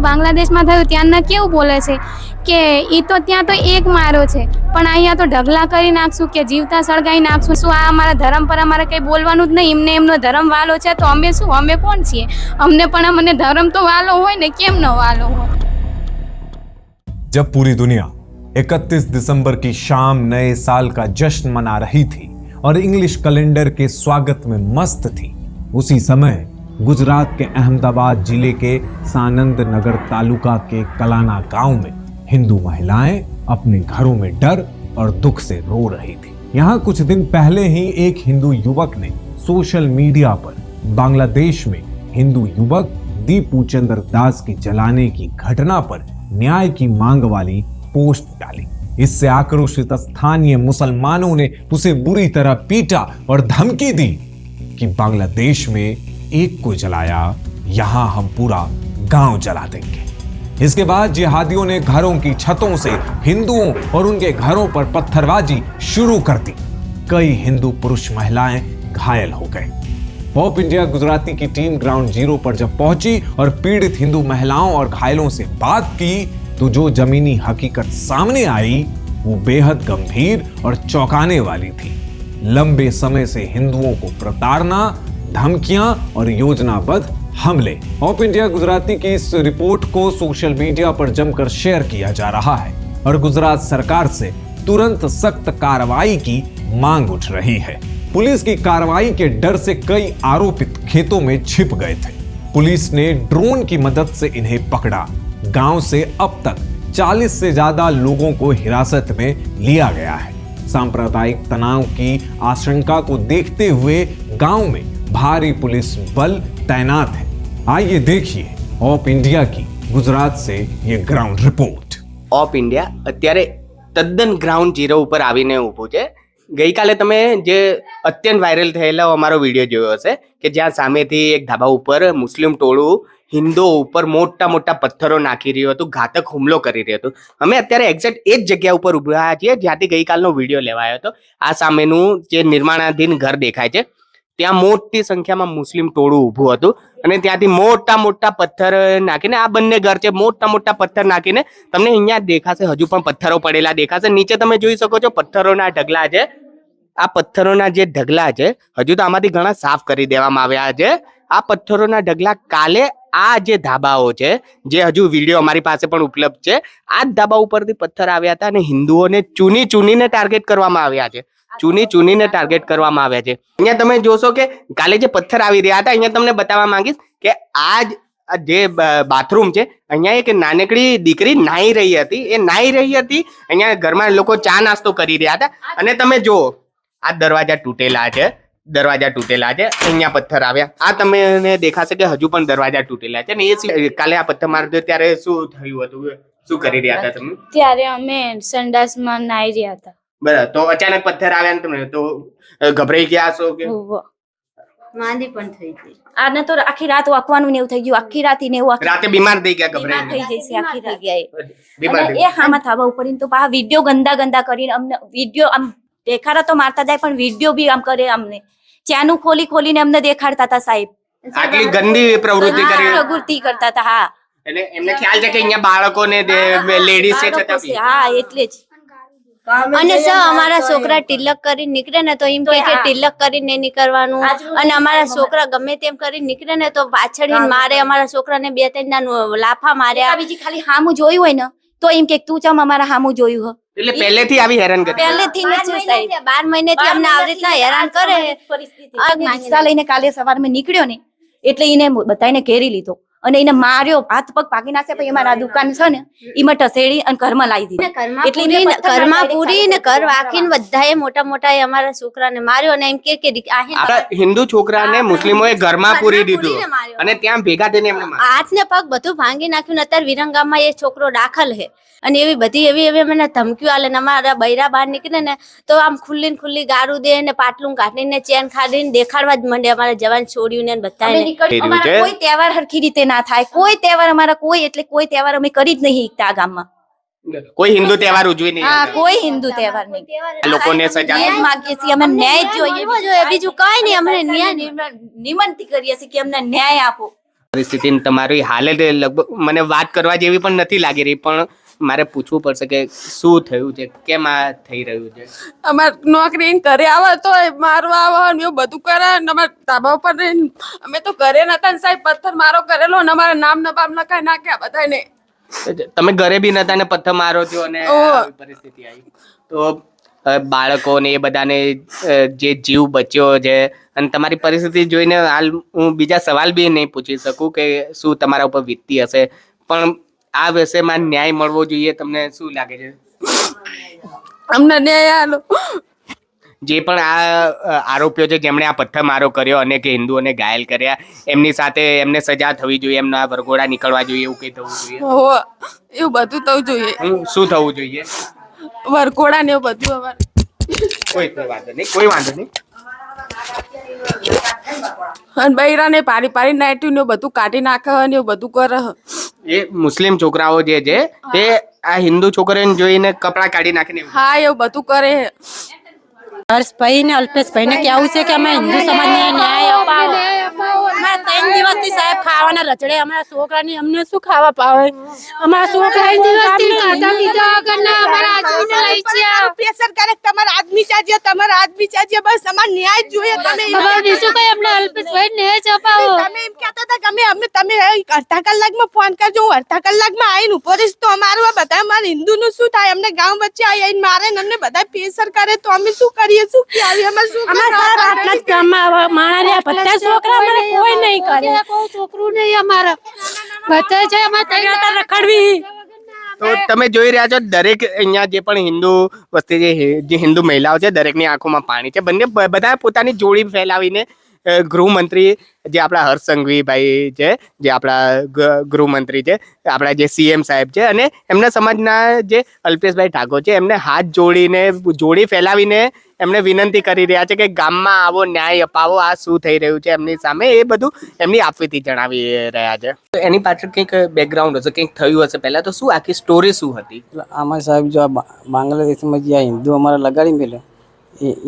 બાંગ્લાદેશમાં થયું ત્યાંના કેવું બોલે છે કે એ તો ત્યાં તો એક મારો છે, પણ અહીંયા તો ઢગલા કરી નાખશું કે જીવતા સળગાઈ નાખશું. શું આ અમારા ધર્મ પર અમારે કંઈ બોલવાનું જ નહીં? એમને એમનો ધર્મ વાલો છે તો અમે શું, અમે કોણ છીએ? અમને પણ અમને ધર્મ તો વાલો હોય ને, કેમ ન વાલો હોય? जब पूरी दुनिया 31 दिसंबर की शाम नए साल का जश्न मना रही थी और इंग्लिश कैलेंडर के स्वागत में मस्त थी, उसी समय गुजरात के अहमदाबाद जिले के सानंद नगर तालुका के कलाना गांव में हिंदू महिलाएं अपने घरों में डर और दुख से रो रही थी. यहाँ कुछ दिन पहले ही एक हिंदू युवक ने सोशल मीडिया पर बांग्लादेश में हिंदू युवक दीपूचंद्र दास की जलाने की घटना पर न्याय की मांग वाली पोस्ट डाली. इससे आक्रोशित स्थानीय मुसलमानों ने उसे बुरी तरह पीटा और धमकी दी कि बांग्लादेश में एक को जलाया, यहां हम पूरा गांव जला देंगे. इसके बाद जिहादियों ने घरों की छतों से हिंदुओं और उनके घरों पर पत्थरबाजी शुरू कर दी. कई हिंदू पुरुष महिलाएं घायल हो गए. पॉप इंडिया गुजराती की टीम ग्राउंड जीरो पर जब पहुंची और पीड़ित हिंदू महिलाओं और घायलों से बात की तो जो जमीनी हकीकत सामने आई वो बेहद गंभीर और चौंकाने वाली थी. लंबे समय से हिंदुओं को प्रताड़ना, धमकियां और योजनाबद्ध हमले. पॉप इंडिया गुजराती की इस रिपोर्ट को सोशल मीडिया पर जमकर शेयर किया जा रहा है और गुजरात सरकार से तुरंत सख्त कार्रवाई की मांग उठ रही है. पुलिस की कार्रवाई के डर से कई आरोपित खेतों में छिप गए थे. पुलिस ने ड्रोन की मदद से इन्हें पकड़ा. गांव से अब तक 40 से ज्यादा लोगों को हिरासत में लिया गया है. सांप्रदायिक तनाव की आशंका को देखते हुए गांव में भारी पुलिस बल तैनात है. आइए देखिए ऑप इंडिया की गुजरात से ये ग्राउंड रिपोर्ट. ઓપ ઇન્ડિયા અત્યારે તદ્દન ગ્રાઉન્ડ ઝીરો ઉપર આવીને ઊભું છે. ગઈકાલે તમે જે અત્યંત વાયરલ થયેલો અમારો વિડીયો જોયો હશે કે જ્યાં સામેથી એક ધાબા ઉપર મુસ્લિમ ટોળું હિન્દુઓ ઉપર મોટા મોટા પથ્થરો નાખી રહ્યું હતું, ઘાતક હુમલો કરી રહ્યું હતું. અમે અત્યારે એક્ઝેક્ટ એ જ જગ્યા ઉપર ઊભા છીએ જ્યાંથી ગઈકાલનો વિડીયો લેવાયો હતો. આ સામેનું જે નિર્માણાધીન ઘર દેખાય છે ત્યાં મોટી સંખ્યામાં મુસ્લિમ ટોળું ઊભું હતું અને ત્યાંથી મોટા મોટા પથ્થર નાખીને આ બંને ઘર છે, મોટા મોટા પથ્થર નાખીને તમને અહીંયા દેખાશે, હજુ પણ પથ્થરો પડેલા દેખાશે. નીચે તમે જોઈ શકો છો પથ્થરોના ઢગલા છે. આ પથ્થરોના જે ઢગલા છે હજુ તો આમાંથી ઘણા સાફ કરી દેવામાં આવ્યા છે. આ પથ્થરોના ઢગલા કાલે આ જે ધાબાઓ છે, જે હજુ વિડીયો અમારી પાસે પણ ઉપલબ્ધ છે, આ જ ધાબા ઉપરથી પથ્થર આવ્યા હતા અને હિન્દુઓને ચૂનીને ટાર્ગેટ કરવામાં આવ્યા છે. ચૂનીને ટાર્ગેટ કરવામાં આવ્યા છે. અહીંયા તમે જોશો કે કાલે જે પથ્થર આવી રહ્યા હતા, અહીંયા તમને બતાવવા માંગીશ કે આ જે બાથરૂમ છે, અહીંયા એક નાનકડી દીકરી નાહી રહી હતી. એ નાહી રહી હતી, અહીંયા ઘરમાં લોકો ચા નાસ્તો કરી રહ્યા હતા અને તમે જુઓ આ દરવાજા તૂટેલા છે, અહીંયા પથ્થર આવ્યા. આ તમને દેખાશે કે હજુ પણ દરવાજા તૂટેલા છે. ને એ કાલે આ પથ્થર માર્યો ત્યારે શું થયું હતું, શું કરી રહ્યા હતા તમે? ત્યારે અમે સંડાસમાં નાહી રહ્યા હતા. બરાબર. તો અચાનક પથ્થર આવ્યા ને તમને તો ગભરાઈ ગયા છો કે? માંદી પણ થઈ ગઈ. આને તો આખી રાત વાકવાનું ને એવું થઈ ગયું, આખી રાત ને એવું રાતે બીમાર થઈ ગયા, ગભરાઈ થઈ જઈ છે, આખી થઈ ગયા. બીમાર અને એ હામાં થાવા ઉપર તો પા વિડિયો ગંદા કરીને અમને વિડિયો આમ દેખાડા તો મારતા જાય પણ વિડિયો બી આમ કરે, અમને ચાનું ખોલીને અમને દેખાડતા હતા સાહેબ. આટલી ગંદી પ્રવૃત્તિ કરતા હતા. હા, એટલે એમને ખ્યાલ છે કે અહીંયા બાળકોને લેડીઝ છે છતાં બી. હા, એટલે જ. અને સર અમારા છોકરા તિલક કરીને નીકળે ને તો એમ કે તિલક કરીને નીકળવાનું, અને અમારા છોકરા ગમે તેમ કરીને નીકળે ને તો પાછળ મારે. અમારા છોકરાને 2-3 લાફા માર્યા. બીજી ખાલી હામું જોયું હોય ને તો એમ કે તું ચમ અમારા હામું જોયું હો. એટલે પહેલેથી આવી હેરાન કરી, પહેલેથી જ છે સાહેબ. 12 મહિનેથી અમને આવી રીતના હેરાન કરે. રિક્ષા લઈને કાલે સવારમાં નીકળ્યો ને એટલે એને બધાને ઘેરી લીધો અને એને માર્યો, હાથ પગ ભાગી નાખ્યા. પછી અમારા દુકાન છે ને એમાં ટસેડી અને ઘરમાં લાવી દીધી. એટલે ઘરમાં પૂરી ને ઘર વાખીને બધાએ મોટા અમારા છોકરાને માર્યો અને એમ કે આપણા હિન્દુ છોકરાને મુસ્લિમોએ ઘરમાં પૂરી દીધું અને ત્યાં ભેગા થઈને એમને હાથ ને પગ બધું ભાંગી નાખ્યું. અત્યારે વિરંગામાં એ છોકરો દાખલ છે અને એવી બધી એવી મને ધમકીઓ આલે ને અમારા બૈરા બહાર નીકળે ને તો આમ ખુલ્લી ગારું દે ને પાટલું કાઢીને ચેન ખાડીને દેખાડવા જ માંડે અમારા જવાન છોડ્યું ને બધા. કોઈ તહેવાર હરખી રીતે ના થાય, કોઈ તહેવાર અમારા કોઈ તહેવાર અમે કરી જ નહીં આ ગામમાં. કોઈ હિન્દુ તહેવાર ઉજવી નહીં. હા, કોઈ હિન્દુ તહેવાર નહીં. લોકોને સજા માંગીએ છીએ, અમે ન્યાય જોઈએ, બીજું કઈ નહીં. અમને ન્યાય વિનંતી કરીએ છીએ કે અમને ન્યાય આપો. પરિસ્થિતિ તમારી હાલત લગભગ મને વાત કરવા જેવી પણ નથી લાગી રહી, પણ મારે પૂછવું પડશે કે શું થયું છે, કેમ આ થઈ રહ્યું છે? અમાર નોકરી ઘરે આવે તો મારવા આવે ને એવું બધું કરે ને અમાર ધાબા ઉપર રહીને અમે તો ઘરે નતા ને સાહેબ પથ્થર મારો કરેલો ને અમારા નામ ને બામ લખાઈ નાખ્યા બધાને. તમે ઘરે બી નતા ને પથ્થર મારો છો અને આવી પરિસ્થિતિ આવી તો બાળકો ને એ બધાને જે જીવ બચ્યો છે અને તમારી પરિસ્થિતિ જોઈને હાલ હું બીજા સવાલ બી નહીં પૂછી શકું કે શું તમારા ઉપર વીતતી હશે, પણ આ વિષયમાં ન્યાય મળવો જોઈએ. તમને શું લાગે છે? અમને ન્યાય આલો. જે પણ આ આરોપીઓ છે જેમણે આ પથ્થરમારો કર્યો અને કે હિન્દુઓને ઘાયલ કર્યા, એમની સાથે એમને સજા થવી જોઈએ, એમના વરઘોડા નીકળવા જોઈએ, એવું કઈ થવું જોઈએ? હો એવું બધું થવું જોઈએ. શું થવું જોઈએ? વરઘોડા ને એવું બધું અમારે. કોઈ વાંધો નહીં, કોઈ વાંધો નહીં. અને બૈરાને પારી પારી નાટ્યું ને એવું બધું કાઢી નાખે ને એવું બધું કરે. એ મુસ્લિમ છોકરાઓ જે છે તે આ હિન્દુ છોકરીઓને જોઈને કપડા કાઢી નાખીને હા એવું બધું કરે. હર્ષભાઈ ને અલ્પેશભાઈ ને કેવું છે કે અમે હિન્દુ સમાજને ન્યાય અપાવો. અમારા 3 દિવસથી સાહેબ ખાવાના રચડે, અમારા છોકરાની અમને શું ખાવા પાવે? અમારા છોકરા પ્રેશર કરે તમારા આદમી ચાજીએ, તમારા આદમી ચાજીએ, બસ અમાર ન્યાય જોઈએ. તમે એમ કહેતા હતા કે તમે અડધા કલાકમાં ફોન કરજો, હું અડધા કલાકમાં આવીને ઉભો રહીશ તો અમારું આ બધા અમારા હિન્દુનું શું થાય? અમને ગામ વચ્ચે આવીને મારે ને અમને બધા પ્રેશર કરે તો અમે શું કરીએ? શું કહેવાય? અમારે શું આટલા જ ગામમાં માણ્યા બધા છોકરા અમારે કોઈ નહીં કરે. કોઈ છોકરું નહીં અમારા બધા છે અમારે રખડવી. તો તમે જોઈ રહ્યા છો દરેક અહીંયા જે પણ હિન્દુ વસ્તી છે, જે હિન્દુ મહિલાઓ છે, દરેકની આંખોમાં પાણી છે. બધા પોતાની જોડી ફેલાવીને ગૃહમંત્રી જે આપણા હર્ષ સંઘવીભાઈ છે, જે આપણા ગૃહમંત્રી છે, આપણા જે CM સાહેબ છે, અને એમના સમાજના જે અલ્પેશભાઈ ઠાકોર છે, એમને હાથ જોડીને જોડી ફેલાવીને એમને વિનંતી કરી રહ્યા છે કે ગામમાં આવો, ન્યાય અપાવો. આ શું થઈ રહ્યું છે એમની સામે એ બધું એમની આપવીથી જણાવી રહ્યા છે. તો એની પાછળ કંઈક બેકગ્રાઉન્ડ હશે, કંઈક થયું હશે પહેલા. તો શું આખી સ્ટોરી શું હતી? આમાં સાહેબ જો બાંગ્લાદેશમાં જે હિન્દુ અમારે લગાડી મેલે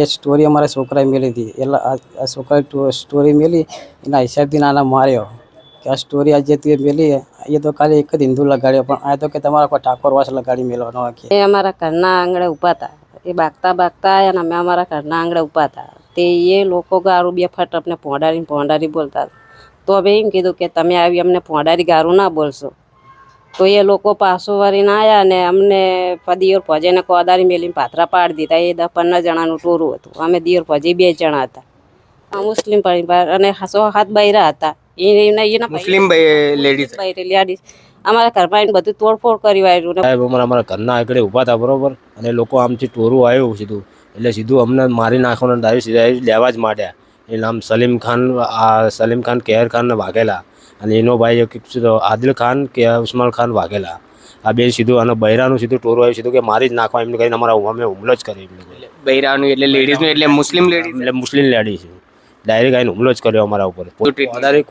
એ સ્ટોરી અમારા છોકરાએ મેલી હતી. એટલે આ છોકરાએ સ્ટોરી મેલી એના હિસાબથી નાના માર્યો કે આ સ્ટોરી આજે તું મેલી એ તો ખાલી એક જ હિન્દુ લગાડ્યો, પણ આ તો કે તમારા કોઈ ઠાકોરવાસ લગાડી મેળવાનો. એ અમારા ઘરના આંગણે ઊભા હતા, એ બાગતા આવ્યા ને અમે અમારા ઘરના આંગણે ઊભા હતા. તે એ લોકો ગારું બે ફટ અમને ભોંડારી બોલતા. તો હવે એમ કીધું કે તમે આવી અમને ભોંડારી ગારું ના બોલશો. તો એ લોકો પાછો વળીને આવ્યા ને અમને દિયોર ભજેને કોદારી મેલીને પાથરા પાડી દીધા. એ 10-15 જણાનું ટોરું હતું. અમે દિયોર ભજી 2 જણા હતા, મુસ્લિમ પરિવાર અને 7 બૈરા હતા. મુસ્લિમ લેડીઝ અમારા ઘરમાં બધું તોડફોડ કરી વાળ્યું. સાહેબ અમારા ઘરના આગળ ઊભા હતા બરોબર, અને લોકો આમથી ટોરું આવ્યું સીધું, એટલે સીધું અમને મારી નાખવાના ડાયરેક્ટ લેવા જ માંડ્યા. એ નામ સલીમ ખાન કેહર ખાન વાઘેલા, અને એનો ભાઈ આદિલ ખાન કે ઉસ્માન ખાન વાઘેલા. આ બે સીધું અને બૈરાનું સીધું ટોરું આવ્યું સીધું કે મારી જ નાખવા એમને કહીને અમારા અમે હુમલો જ કરી. એમને બૈરાનું એટલે લેડીઝનું એટલે મુસ્લિમ લેડીઝ, એટલે મુસ્લિમ લેડી છે. ડાયરેક્ટ આવીને હુમલો જ કર્યો અમારા ઉપર.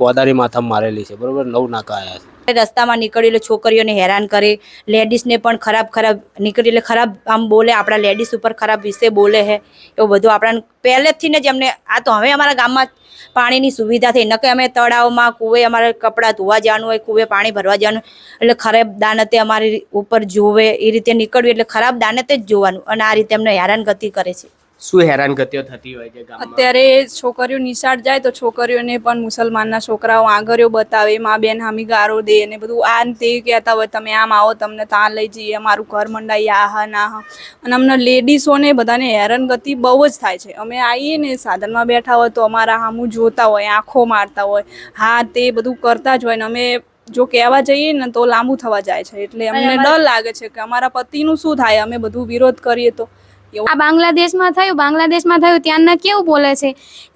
કોદારી માથામાં મારેલી છે બરોબર. 9 નાકા આવ્યા છે. રસ્તામાં નીકળી એટલે છોકરીઓને હેરાન કરે, લેડીઝને પણ ખરાબ નીકળી એટલે ખરાબ આમ બોલે, આપણા લેડીઝ ઉપર ખરાબ વિશે બોલે છે. એવું બધું આપણા પહેલેથી જ એમને. આ તો હવે અમારા ગામમાં પાણીની સુવિધા થઈ, નકે અમે તળાવમાં કૂવે અમારે કપડાં ધોવા જવાનું હોય, કૂવે પાણી ભરવા જવાનું, એટલે ખરાબ દાનતે અમારી ઉપર જોવે એ રીતે નીકળ્યું એટલે ખરાબ દાનતે જ જોવાનું. અને આ રીતે અમને હેરાનગતિ કરે છે. શું હેરાનગતિઓ થતી હોય છે ગામમાં? અત્યારે છોકરીઓ નિશાળ જાય તો છોકરીઓને પણ મુસલમાનના છોકરાઓ આંગળીઓ બતાવે, મા બેન હામી ગારો દે ને બધું આ તે કહેતા હોય તમે આમ આવો, તમને ત્યાં લઈ જઈએ, અમારું ઘર મંડાઈ આ હા ના હા. અને અમને લેડીઝોને બધાને હેરાનગતિ બહુ જ થાય છે. અમે આવીએ ને સાધનમાં બેઠા હોય તો અમારા સામું જોતા હોય, આંખો મારતા હોય, હા તે બધું કરતા જ હોય ને અમે જો કહેવા જઈએ ને તો લાંબુ થવા જાય છે. એટલે અમને ડર લાગે છે કે અમારા પતિનું શું થાય, અમે બધું વિરોધ કરીએ તો. આ બાંગ્લાદેશમાં થયું ત્યાંના કેવું બોલે છે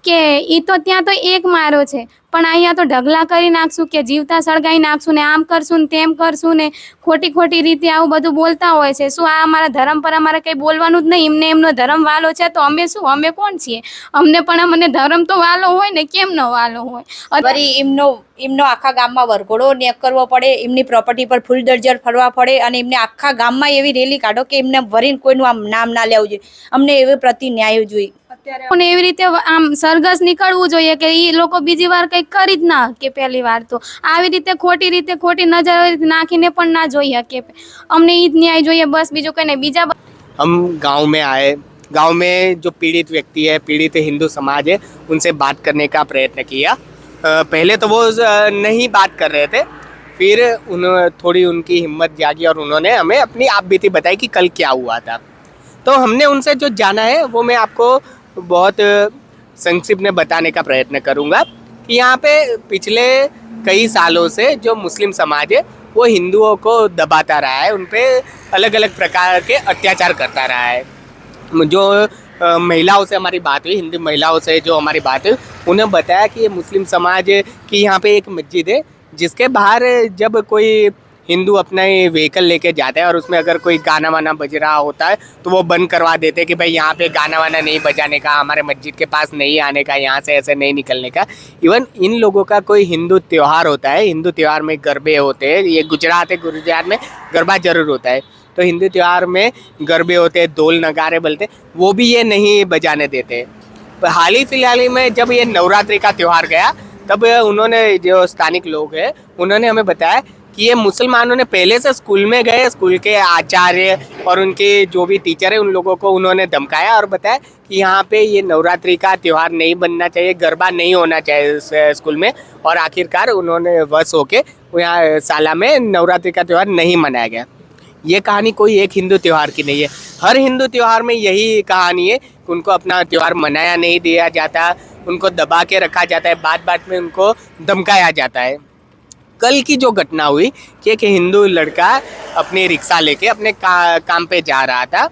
કે ઈ તો ત્યાં તો એક મારો છે, પણ અહીંયા તો ઢગલા કરી નાખશું, કે જીવતા સળગાઈ નાખશું ને આમ કરશું ને તેમ કરશું ને ખોટી રીતે આવું બધું બોલતા હોય છે. શું આ અમારા ધર્મ પર અમારે કંઈ બોલવાનું જ નહીં? એમનો ધર્મ વાલો છે તો અમે શું, અમે કોણ છીએ? અમને ધર્મ તો વાલો હોય ને, કેમ ન વાલો હોય? વળી એમનો આખા ગામમાં વરઘોડો કરવો પડે, એમની પ્રોપર્ટી પર ફૂલ દરજર ફરવા પડે, અને એમને આખા ગામમાં એવી રેલી કાઢો કે એમને વરીને કોઈનું આમ નામ ના લેવું જોઈએ. અમને એવો પ્રતિ ન્યાય જોઈએ. અને એવી રીતે આમ સરઘસ નીકળવું જોઈએ કે એ લોકો બીજી વાર કંઈક કરી જ ના કે પહેલી વાર તો આવી રીતે ખોટી નજર નાખીને પણ ના જોઈએ કે અમને ઈ જ ન્યાય જોઈએ, બસ બીજું કંઈ નહીં. બીજા हम गांव में आए, गांव में जो पीड़ित व्यक्ति है, पीड़ित हिंदू समाज है, उनसे बात करने का प्रयत्न किया। पहले तो वो नहीं बात कर रहे थे, फिर उन्होंने थोड़ी उनकी हिम्मत जागी और उन्होंने हमें अपनी आप बीती बताई कि कल क्या हुआ था। तो हमने उनसे जो जाना है वो मैं आपको बहुत संक्षिप्त में बताने का प्रयत्न करूँगा कि यहाँ पे पिछले कई सालों से जो मुस्लिम समाज है वो हिंदुओं को दबाता रहा है, उन पे अलग अलग प्रकार के अत्याचार करता रहा है। जो महिलाओं से हमारी बात हुई, हिंदू महिलाओं से जो हमारी बात हुई, उन्हें बताया कि ये मुस्लिम समाज की यहाँ पे एक मस्जिद है जिसके बाहर जब कोई हिंदू अपना व्हीकल लेके जाता है और उसमें अगर कोई गाना वाना बज रहा होता है तो वो बंद करवा देते कि भाई यहाँ पे गाना वाना नहीं बजाने का, हमारे मस्जिद के पास नहीं आने का, यहाँ से ऐसे नहीं निकलने का। इवन इन लोगों का कोई हिंदू त्यौहार होता है, हिंदू त्यौहार में गरबे होते हैं, ये गुजरात है, गुजरात में गरबा जरूर होता है, तो हिंदू त्यौहार में गरबे होते हैं, ढोल नगारे बोलते, वो भी ये नहीं बजाने देते। हाल ही फिलहाल में जब ये नवरात्रि का त्यौहार गया तब उन्होंने, जो स्थानिक लोग हैं, उन्होंने हमें बताया कि ये मुसलमानों ने पहले से स्कूल में गए, स्कूल के आचार्य और उनके जो भी टीचर है उन लोगों को उन्होंने धमकाया और बताया कि यहाँ पे ये नवरात्रि का त्यौहार नहीं बनना चाहिए, गरबा नहीं होना चाहिए स्कूल में, और आखिरकार उन्होंने वश होके यहाँ साला में नवरात्रि का त्यौहार नहीं मनाया गया। ये कहानी कोई एक हिंदू त्यौहार की नहीं है, हर हिंदू त्यौहार में यही कहानी है कि उनको अपना त्यौहार मनाया नहीं दिया जाता, उनको दबा के रखा जाता है, बात बात में उनको धमकाया जाता है। कल की जो घटना हुई कि एक हिंदू लड़का अपनी रिक्शा लेके अपने काम पे जा रहा था,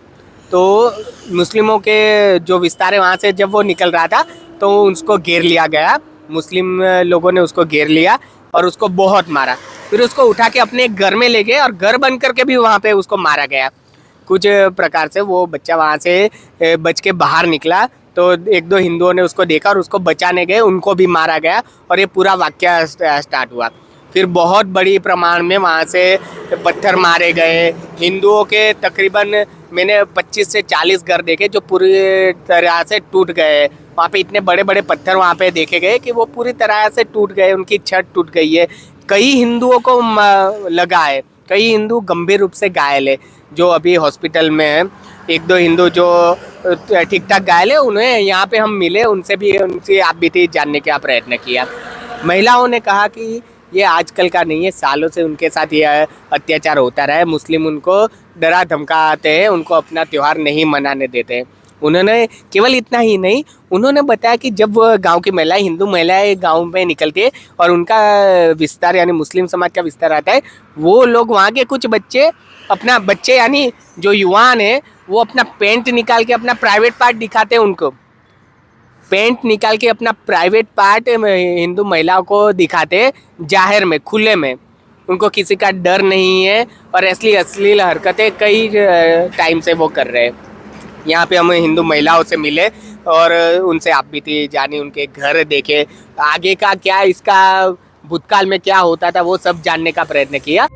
तो मुस्लिमों के जो विस्तार है वहाँ से जब वो निकल रहा था तो उसको घेर लिया गया, मुस्लिम लोगों ने उसको घेर लिया और उसको बहुत मारा। फिर उसको उठा के अपने घर में ले गए और घर बंद करके भी वहाँ पे उसको मारा गया। कुछ प्रकार से वो बच्चा वहाँ से बच के बाहर निकला तो एक दो हिंदुओं ने उसको देखा और उसको बचाने गए, उनको भी मारा गया और ये पूरा वाक़या स्टार्ट हुआ। फिर बहुत बड़ी प्रमाण में वहाँ से पत्थर मारे गए। हिंदुओं के तकरीबन मैंने 25 से 40 घर देखे जो पूरी तरह से टूट गए। वहाँ पे इतने बड़े बड़े पत्थर वहाँ पे देखे गए कि वो पूरी तरह से टूट गए, उनकी छत टूट गई है। कई हिंदुओं को लगा है, कई हिंदू गंभीर रूप से घायल है जो अभी हॉस्पिटल में है। एक दो हिंदू जो ठीक ठाक घायल है उन्हें यहाँ पे हम मिले, उनसे भी उनकी आप बीती जानने का प्रयत्न किया। महिलाओं ने कहा कि ये आजकल का नहीं है, सालों से उनके साथ ये अत्याचार होता रहा है। मुस्लिम उनको डरा धमकाते हैं, उनको अपना त्यौहार नहीं मनाने देते हैं। उन्होंने केवल इतना ही नहीं, उन्होंने बताया कि जब गांव की महिलाएं, हिंदू महिलाएं गांव में निकलती है और उनका विस्तार यानी मुस्लिम समाज का विस्तार आता है, वो लोग वहाँ के कुछ बच्चे यानी जो युवान है वो अपना पेंट निकाल के अपना प्राइवेट पार्ट दिखाते हैं, उनको पेंट निकाल के अपना प्राइवेट पार्ट हिंदू महिलाओं को दिखाते जाहिर में, खुले में। उनको किसी का डर नहीं है और ऐसी अश्लील हरकतें कई टाइम से वो कर रहे हैं। यहाँ पे हम हिंदू महिलाओं से मिले और उनसे आप बीती जानी, उनके घर देखे, आगे का क्या, इसका भूतकाल में क्या होता था वो सब जानने का प्रयत्न किया।